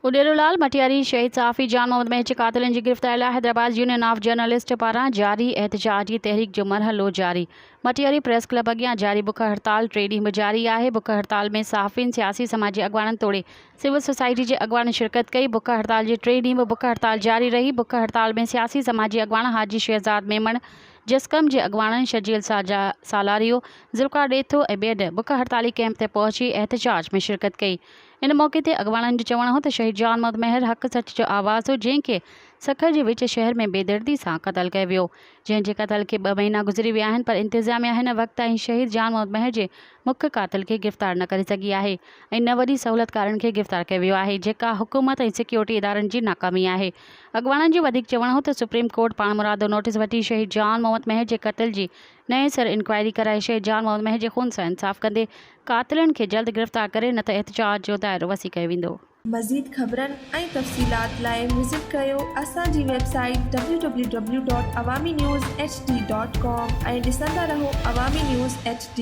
उडेरूलाल मटियारी शहीद साफ़ी जान मोहम्मद महर कातिलनि जी गिरफ़्तारी लाइ हैदराबाद यूनियन ऑफ जर्नलिस्ट पारां जारी एहतजाजी तहरीक जो मरहलो जारी। मटियारी प्रेस क्लब अॻियां जारी बुख हड़ताल 3 ॾींहं जारी आहे। बुख हड़ताल में सहाफ़ियुनि, सियासी समाजी अॻवाननि तोड़े सिविल सोसाइटी जे अॻवाननि शिरकत कई। बुख हड़ताल जे 3 ॾींहं बुख हड़ताल जारी रही। बुख हड़ताल में सियासी समाजी अॻवान हाजी शहज़ाद मेमण, जसकम जे अॻवाननि शजील सालारियो, ज़ुल्फ़िकार ॾेथो ऐं ॿियनि बुख हड़ताली कैंप ते पहुची एहतजाज में शिरकत कई। इन मौक़े ते अॻवाननि जो चवणु हो त शहीद जान मोहम्मद महर हक़ सच जो आवाज़ हो, जंहिंखे सखर जे विच शहर में बेदर्दी सां क़तल कयो वियो। जंहिंजे क़तल खे 2 महीना गुज़री विया आहिनि, पर इंतिज़ामिया हिन वक़्त ताईं शहीद जान मोहम्मद महर जे मुख्य कातिल खे गिरफ़्तार न करे सघी आहे ऐं न वॾी सहूलियतकारनि खे गिरफ़्तार कयो वियो आहे, जेका हुकूमत ऐं सिक्योरिटी इदारनि जी नाकामी आहे। अॻवाननि जो वधीक चवणु हो त सुप्रीम कोर्ट पाण मुरादो नोटिस वठी शहीद जान मोहम्मद महर जे क़तल जी नएं सिर इंक्वायरी कराए शहीद जान मोहम्मद महर जे खून सां इंसाफ़ कंदे कातिलनि खे जल्द गिरफ़्तार करे, न त एहतजाज जो दायरो वसी कयो वेंदो। मज़ीद ख़बरनि ऐं तफ़सीलात लाइ विज़िट कयो असांजी वेबसाइट www.awamiNewsHD.com ऐं ॾिसंदा रहो अवामी न्यूज़ HD।